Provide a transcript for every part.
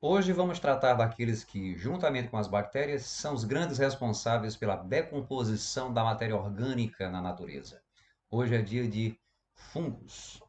Hoje vamos tratar daqueles que, juntamente com as bactérias, são os grandes responsáveis pela decomposição da matéria orgânica na natureza. Hoje é dia de fungos.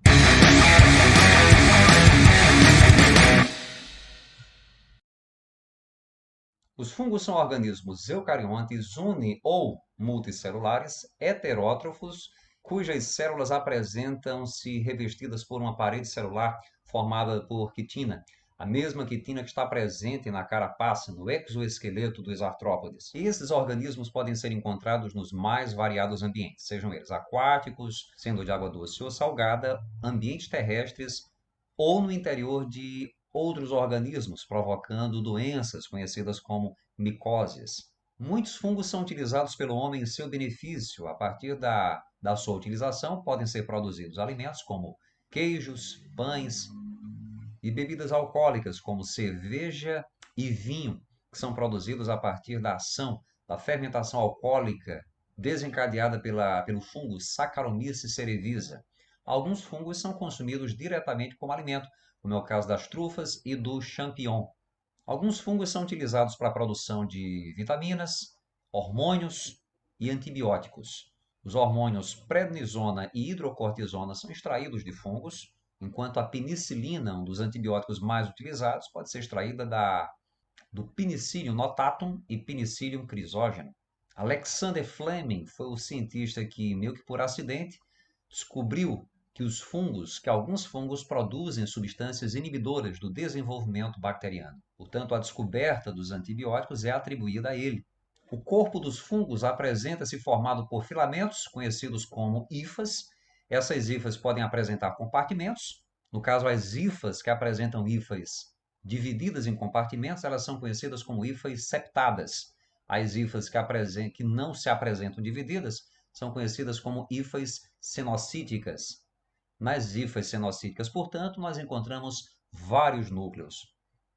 Os fungos são organismos eucariontes ou multicelulares, heterótrofos, cujas células apresentam-se revestidas por uma parede celular formada por quitina, a mesma quitina que está presente na carapaça, no exoesqueleto dos artrópodes. Esses organismos podem ser encontrados nos mais variados ambientes, sejam eles aquáticos, sendo de água doce ou salgada, ambientes terrestres ou no interior de outros organismos, provocando doenças conhecidas como micoses. Muitos fungos são utilizados pelo homem em seu benefício. A partir da sua utilização, podem ser produzidos alimentos como queijos, pães e bebidas alcoólicas, como cerveja e vinho, que são produzidos a partir da ação da fermentação alcoólica desencadeada pelo fungo Saccharomyces cerevisiae. Alguns fungos são consumidos diretamente como alimento, como é o caso das trufas e do champignon. Alguns fungos são utilizados para a produção de vitaminas, hormônios e antibióticos. Os hormônios prednisona e hidrocortisona são extraídos de fungos, enquanto a penicilina, um dos antibióticos mais utilizados, pode ser extraída do Penicillium notatum e Penicillium crisógeno. Alexander Fleming foi o cientista que, meio que por acidente, descobriu que alguns fungos produzem substâncias inibidoras do desenvolvimento bacteriano. Portanto, a descoberta dos antibióticos é atribuída a ele. O corpo dos fungos apresenta-se formado por filamentos, conhecidos como hifas. Essas hifas podem apresentar compartimentos. No caso, as hifas que apresentam hifas divididas em compartimentos, elas são conhecidas como hifas septadas. As hifas que não se apresentam divididas são conhecidas como hifas cenocíticas. Nas hifas cenocíticas, portanto, nós encontramos vários núcleos.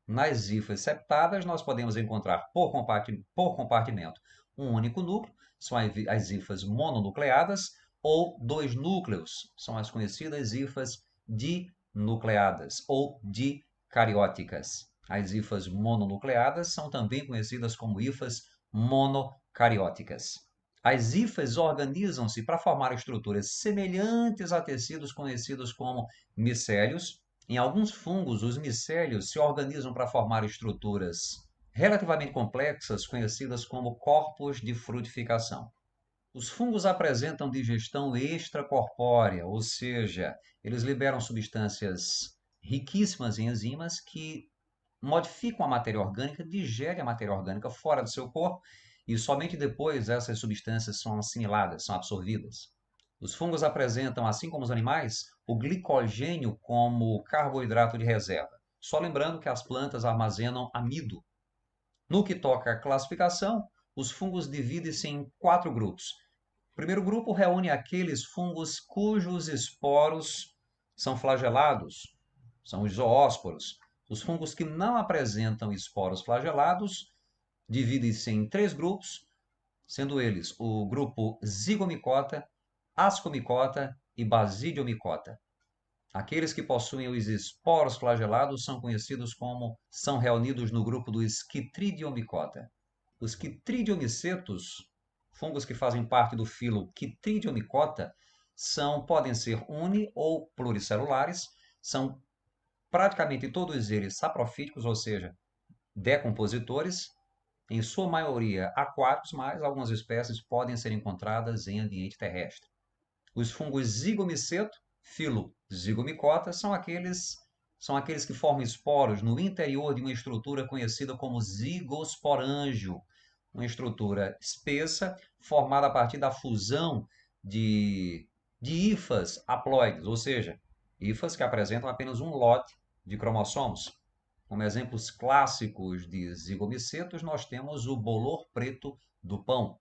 Nas hifas septadas, nós podemos encontrar por compartimento um único núcleo, são as hifas mononucleadas, ou dois núcleos, são as conhecidas hifas dinucleadas ou dicarióticas. As hifas mononucleadas são também conhecidas como hifas monocarióticas. As hifas organizam-se para formar estruturas semelhantes a tecidos conhecidos como micélios. Em alguns fungos, os micélios se organizam para formar estruturas relativamente complexas, conhecidas como corpos de frutificação. Os fungos apresentam digestão extracorpórea, ou seja, eles liberam substâncias riquíssimas em enzimas que modificam a matéria orgânica, digerem a matéria orgânica fora do seu corpo e somente depois essas substâncias são assimiladas, são absorvidas. Os fungos apresentam, assim como os animais, o glicogênio como carboidrato de reserva. Só lembrando que as plantas armazenam amido. No que toca à classificação, os fungos dividem-se em 4 grupos. O primeiro grupo reúne aqueles fungos cujos esporos são flagelados, são os zoósporos. Os fungos que não apresentam esporos flagelados dividem-se em 3 grupos, sendo eles o grupo Zygomicota, Ascomicota e Basidiomicota. Aqueles que possuem os esporos flagelados são reunidos no grupo dos Chytridiomicota. Os Chytridiomicetos, fungos que fazem parte do filo Chytridiomicota, podem ser uni ou pluricelulares, são praticamente todos eles saprofíticos, ou seja, decompositores, em sua maioria aquáticos, mas algumas espécies podem ser encontradas em ambiente terrestre. Os fungos zigomiceto, filo zigomicota, são aqueles que formam esporos no interior de uma estrutura conhecida como zigosporângio, uma estrutura espessa formada a partir da fusão de hifas haploides, ou seja, hifas que apresentam apenas um lote de cromossomos. Como exemplos clássicos de zigomicetos, nós temos o bolor preto do pão,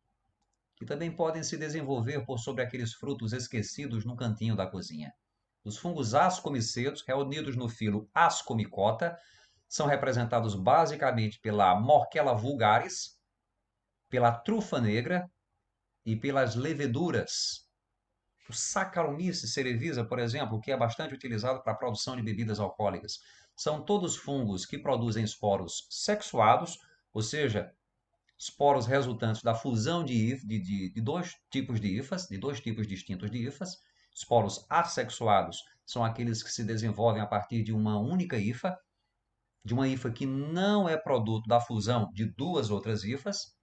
que também podem se desenvolver por sobre aqueles frutos esquecidos no cantinho da cozinha. Os fungos ascomicetos, reunidos no filo Ascomicota, são representados basicamente pela Morchella vulgaris, pela trufa negra e pelas leveduras. O Saccharomyces cerevisiae, por exemplo, que é bastante utilizado para a produção de bebidas alcoólicas, são todos fungos que produzem esporos sexuados, ou seja, esporos resultantes da fusão de dois tipos de hifas, de dois tipos distintos de hifas. Esporos assexuados são aqueles que se desenvolvem a partir de uma única hifa, de uma hifa que não é produto da fusão de duas outras hifas.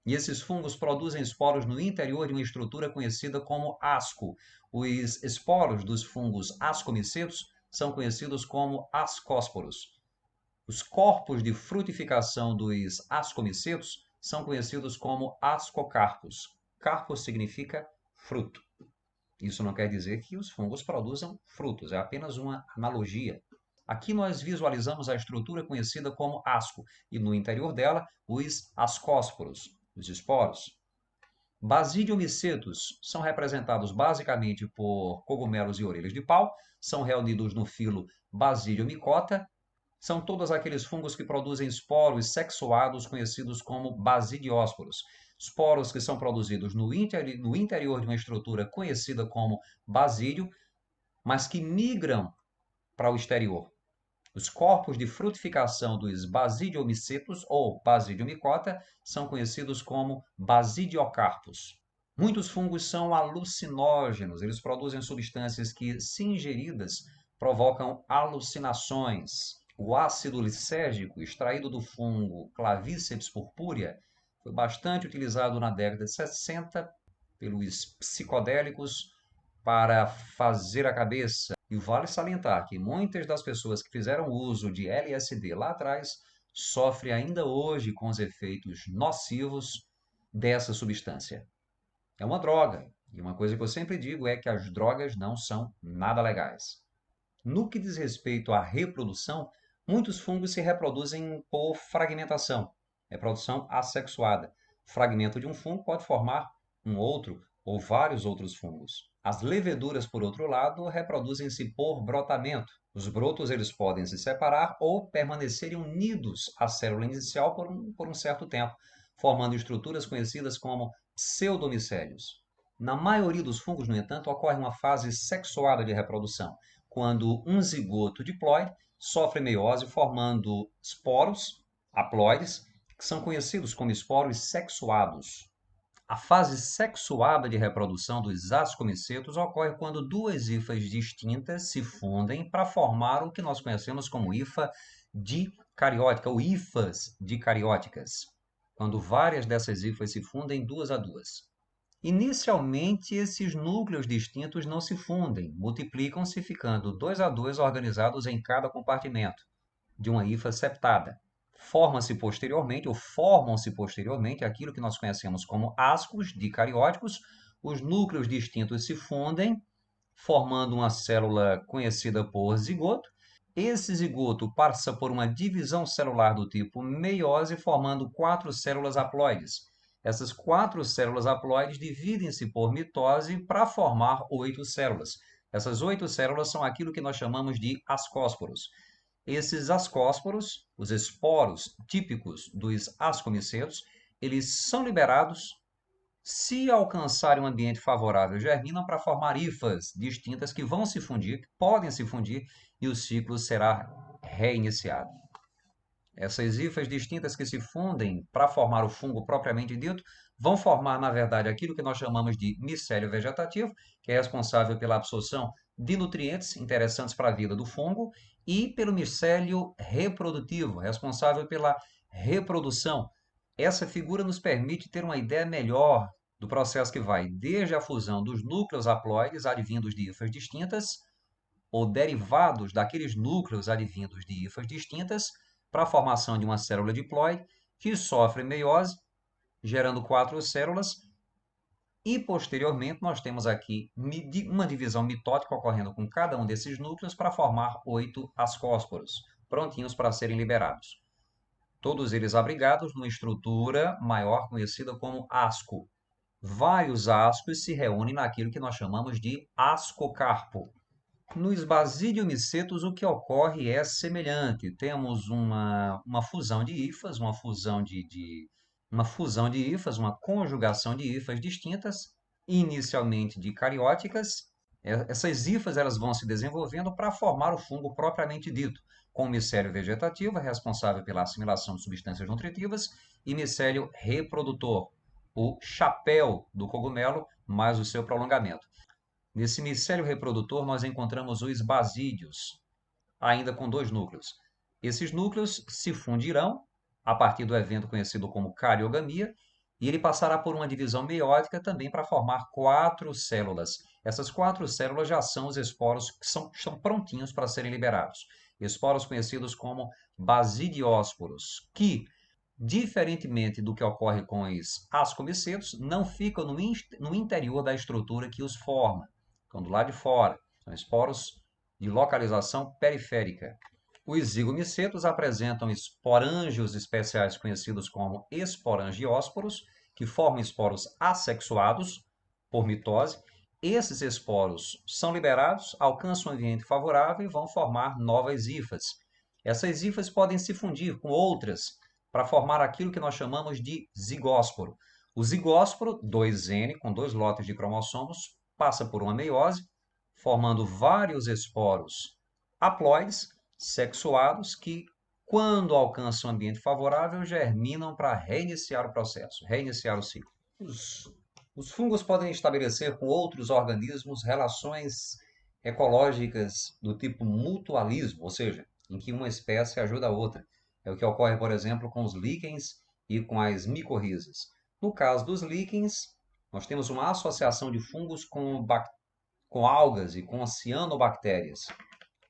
E esses fungos produzem esporos no interior de uma estrutura conhecida como asco. Os esporos dos fungos ascomicetos são conhecidos como ascósporos. Os corpos de frutificação dos ascomicetos são conhecidos como ascocarpos. Carpos significa fruto. Isso não quer dizer que os fungos produzam frutos, é apenas uma analogia. Aqui nós visualizamos a estrutura conhecida como asco e no interior dela os ascósporos, os esporos. Basidiomicetos são representados basicamente por cogumelos e orelhas de pau, são reunidos no filo Basidiomycota. São todos aqueles fungos que produzem esporos sexuados conhecidos como basidiósporos. Esporos que são produzidos no interior de uma estrutura conhecida como basídio, mas que migram para o exterior. Os corpos de frutificação dos basidiomicetos ou basidiomycota são conhecidos como basidiocarpos. Muitos fungos são alucinógenos, eles produzem substâncias que, se ingeridas, provocam alucinações. O ácido lisérgico extraído do fungo Clavíceps purpúrea foi bastante utilizado na década de 60 pelos psicodélicos para fazer a cabeça. E vale salientar que muitas das pessoas que fizeram uso de LSD lá atrás sofrem ainda hoje com os efeitos nocivos dessa substância. É uma droga, e uma coisa que eu sempre digo é que as drogas não são nada legais. No que diz respeito à reprodução, muitos fungos se reproduzem por fragmentação, reprodução assexuada. O fragmento de um fungo pode formar um outro ou vários outros fungos. As leveduras, por outro lado, reproduzem-se por brotamento. Os brotos eles podem se separar ou permanecerem unidos à célula inicial por um certo tempo, formando estruturas conhecidas como pseudomicélios. Na maioria dos fungos, no entanto, ocorre uma fase sexuada de reprodução, quando um zigoto diploide sofre meiose formando esporos haploides, que são conhecidos como esporos sexuados. A fase sexuada de reprodução dos ascomicetos ocorre quando duas hifas distintas se fundem para formar o que nós conhecemos como hifa dicariótica, ou hifas dicarióticas, quando várias dessas hifas se fundem duas a duas. Inicialmente, esses núcleos distintos não se fundem, multiplicam-se ficando 2 a 2 organizados em cada compartimento de uma hifa septada. Formam-se posteriormente aquilo que nós conhecemos como ascos dicarióticos. Os núcleos distintos se fundem, formando uma célula conhecida por zigoto. Esse zigoto passa por uma divisão celular do tipo meiose, formando 4 células haploides. Essas 4 células haploides dividem-se por mitose para formar 8 células. Essas 8 células são aquilo que nós chamamos de ascósporos. Esses ascósporos, os esporos típicos dos ascomicetos, eles são liberados. Se alcançarem um ambiente favorável, germinam para formar hifas distintas que vão se fundir, que podem se fundir, e o ciclo será reiniciado. Essas hifas distintas que se fundem para formar o fungo propriamente dito vão formar, na verdade, aquilo que nós chamamos de micélio vegetativo, que é responsável pela absorção de nutrientes interessantes para a vida do fungo, e pelo micélio reprodutivo, responsável pela reprodução. Essa figura nos permite ter uma ideia melhor do processo que vai desde a fusão dos núcleos haploides advindos de hifas distintas, ou derivados daqueles núcleos advindos de hifas distintas, para a formação de uma célula diploide que sofre meiose, gerando 4 células, e posteriormente nós temos aqui uma divisão mitótica ocorrendo com cada um desses núcleos para formar 8 ascósporos, prontinhos para serem liberados. Todos eles abrigados numa estrutura maior conhecida como asco. Vários ascos se reúnem naquilo que nós chamamos de ascocarpo. Nos basidiomicetos, o que ocorre é semelhante. Temos uma fusão de hifas, uma conjugação de hifas distintas, inicialmente dicarióticas. Essas hifas elas vão se desenvolvendo para formar o fungo propriamente dito. com micélio vegetativo, responsável pela assimilação de substâncias nutritivas, e micélio reprodutor, o chapéu do cogumelo, mais o seu prolongamento. Nesse micélio reprodutor, nós encontramos os basídeos, ainda com 2 núcleos. Esses núcleos se fundirão a partir do evento conhecido como cariogamia, e ele passará por uma divisão meiótica também para formar 4 células. Essas 4 células já são os esporos que estão prontinhos para serem liberados. Esporos conhecidos como basidiósporos, que, diferentemente do que ocorre com os ascomicetos, não ficam no interior da estrutura que os forma, estão do lado de fora. São esporos de localização periférica. Os zigomicetos apresentam esporângios especiais conhecidos como esporangiósporos, que formam esporos assexuados por mitose. Esses esporos são liberados, alcançam um ambiente favorável e vão formar novas hifas. Essas hifas podem se fundir com outras para formar aquilo que nós chamamos de zigósporo. O zigósporo, 2N, com 2 lotes de cromossomos, passa por uma meiose, formando vários esporos haploides, sexuados, que, quando alcançam um ambiente favorável, germinam para reiniciar o processo, reiniciar o ciclo. Os fungos podem estabelecer com outros organismos relações ecológicas do tipo mutualismo, ou seja, em que uma espécie ajuda a outra. É o que ocorre, por exemplo, com os líquens e com as micorrizas. No caso dos líquens, nós temos uma associação de fungos com algas e com cianobactérias.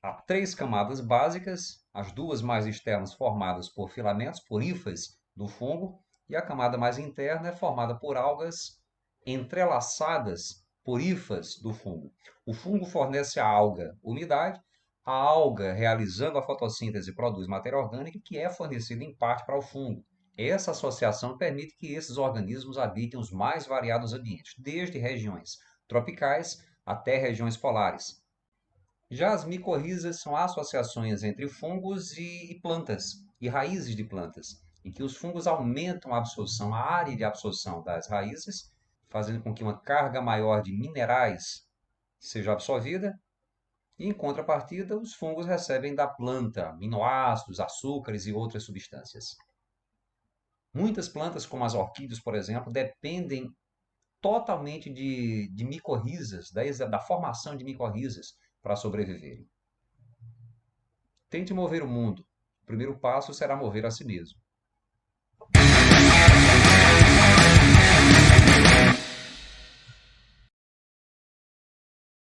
Há 3 camadas básicas, as 2 mais externas formadas por filamentos, por hifas do fungo, e a camada mais interna é formada por algas entrelaçadas por hifas do fungo. O fungo fornece à alga umidade, a alga, realizando a fotossíntese, produz matéria orgânica que é fornecida em parte para o fungo. Essa associação permite que esses organismos habitem os mais variados ambientes, desde regiões tropicais até regiões polares. Já as micorrizas são associações entre fungos e plantas, e raízes de plantas, em que os fungos aumentam a absorção, a área de absorção das raízes, fazendo com que uma carga maior de minerais seja absorvida, e, em contrapartida, os fungos recebem da planta aminoácidos, açúcares e outras substâncias. Muitas plantas, como as orquídeas, por exemplo, dependem totalmente de micorrizas, da formação de micorrizas para sobreviverem. Tente mover o mundo. O primeiro passo será mover a si mesmo.